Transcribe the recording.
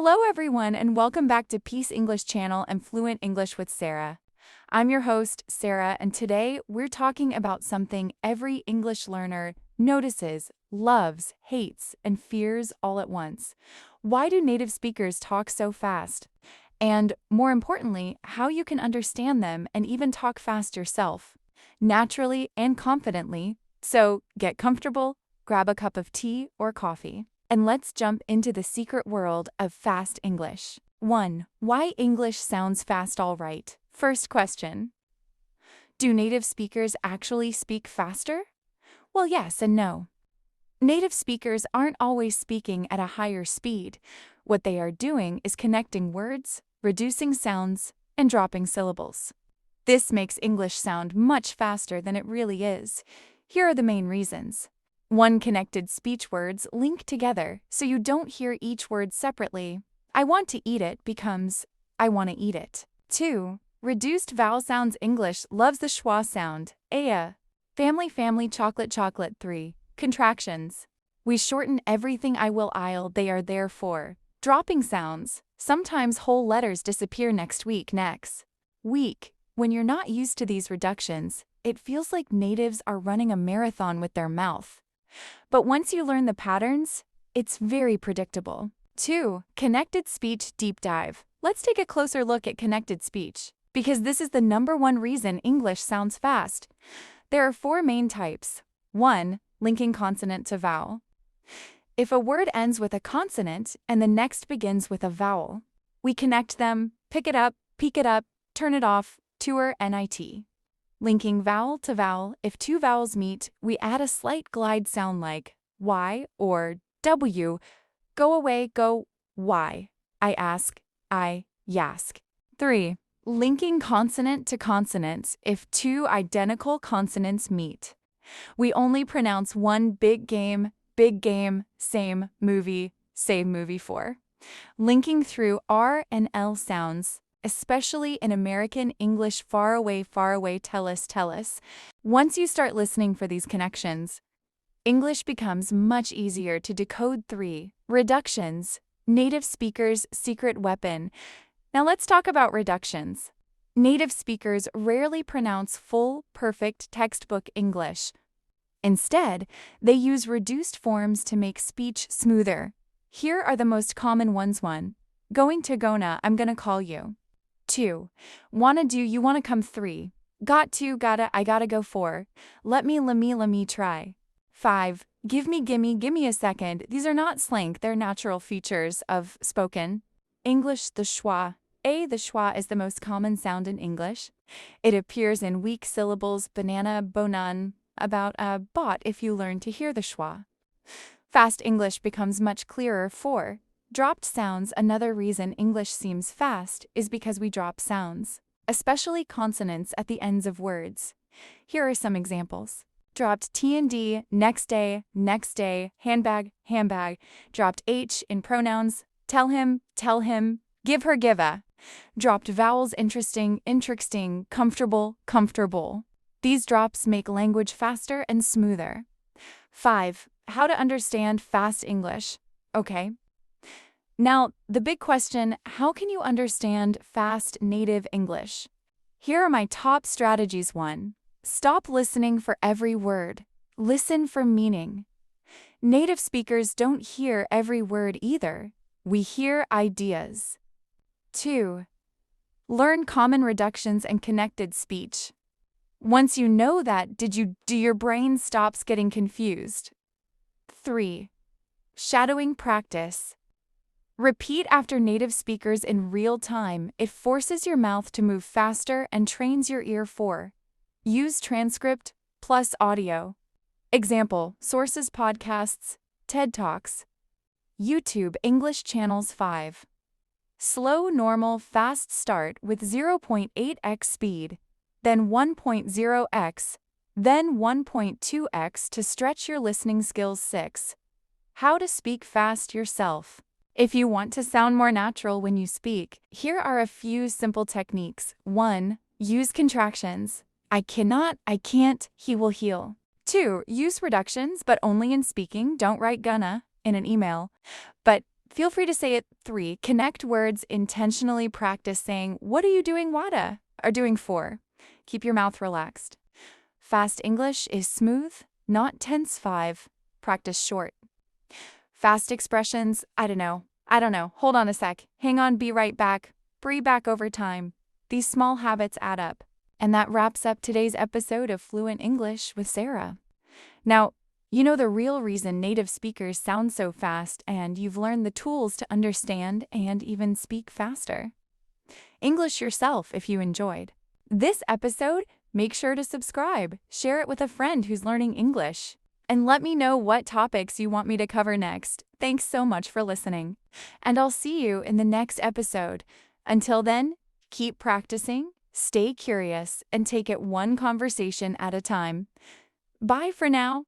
Hello, everyone, and welcome back to Peace English Channel and Fluent English with Sarah. I'm your host, Sarah, and today we're talking about something every English learner notices, loves, hates, and fears all at once. Why do native speakers talk so fast? And more importantly, how you can understand them and even talk fast yourself, naturally and confidently. So get comfortable, grab a cup of tea or coffee, and let's jump into the secret world of fast English. 1. Why English sounds fast all right? First question. Do native speakers actually speak faster? Well, yes and no. Native speakers aren't always speaking at a higher speed. What they are doing is connecting words, reducing sounds, and dropping syllables. This makes English sound much faster than it really is. Here are the main reasons. 1. Connected speech words link together, so you don't hear each word separately. I want to eat it becomes I want to eat it. 2. Reduced vowel sounds. English loves the schwa sound. Aya. Family, chocolate, chocolate. 3. Contractions. We shorten everything. I will, I'll, they are, therefore. Dropping sounds. Sometimes whole letters disappear. Next week, next week. When you're not used to these reductions, it feels like natives are running a marathon with their mouth. But once you learn the patterns, it's very predictable. 2. Connected speech deep dive. Let's take a closer look at connected speech, because this is the #1 reason English sounds fast. There are 4 main types. 1. Linking consonant to vowel. If a word ends with a consonant and the next begins with a vowel, we connect them, pick it up, peek it up, turn it off, tour, nit. Linking vowel to vowel. If 2 vowels meet, we add a slight glide sound like Y or W. Go away, go, Y. I ask, I yask. 3. Linking consonant to consonants. If 2 identical consonants meet, we only pronounce one. Big game, same movie 4. Linking through R and L sounds, especially in American English. Far away, tell us. Once you start listening for these connections, English becomes much easier to decode. 3. Reductions. Native speakers' secret weapon. Now let's talk about reductions. Native speakers rarely pronounce full, perfect textbook English. Instead, they use reduced forms to make speech smoother. Here are the most common ones. 1. Going to gonna, I'm gonna call you. 2. Wanna do, you wanna come. 3. Got to, gotta, I gotta go. 4. Let me try. 5. Gimme a second. These are not slang, they're natural features of spoken English. The schwa. The schwa is the most common sound in English. It appears in weak syllables, banana, bonan, about, bought. If you learn to hear the schwa, fast English becomes much clearer. 4. Dropped sounds. Another reason English seems fast is because we drop sounds, especially consonants at the ends of words. Here are some examples. Dropped T and D, next day, handbag. Dropped H in pronouns, tell him, give her, giva. Dropped vowels. Interesting, comfortable. These drops make language faster and smoother. 5. How to understand fast English. Okay. Now, the big question, how can you understand fast native English? Here are my top strategies. 1. Stop listening for every word. Listen for meaning. Native speakers don't hear every word either. We hear ideas. 2. Learn common reductions and connected speech. Once you know that, your brain stops getting confused. 3. Shadowing practice. Repeat after native speakers in real time. It forces your mouth to move faster and trains your ear. 4. Use transcript plus audio. Example, sources, podcasts, TED Talks, YouTube English channels. 5. Slow, normal, fast. Start with 0.8x speed, then 1.0x, then 1.2x to stretch your listening skills. 6. How to speak fast yourself. If you want to sound more natural when you speak, here are a few simple techniques. 1. Use contractions. I cannot, I can't, he will heal. 2. Use reductions, but only in speaking. Don't write gonna in an email, but Feel free to say it. 3. Connect words. Intentionally practice saying, "What are you doing, Wada?" or doing 4. Keep your mouth relaxed. Fast English is smooth, not tense. 5. Practice short. Fast expressions, I don't know. Hold on a sec. Hang on, be right back. Breathe back over time. These small habits add up. And that wraps up today's episode of Fluent English with Sarah. Now, you know the real reason native speakers sound so fast, and you've learned the tools to understand and even speak faster. English yourself if you enjoyed this episode. Make sure to subscribe, share it with a friend who's learning English, and let me know what topics you want me to cover next. Thanks so much for listening, and I'll see you in the next episode. Until then, keep practicing, stay curious, and take it one conversation at a time. Bye for now.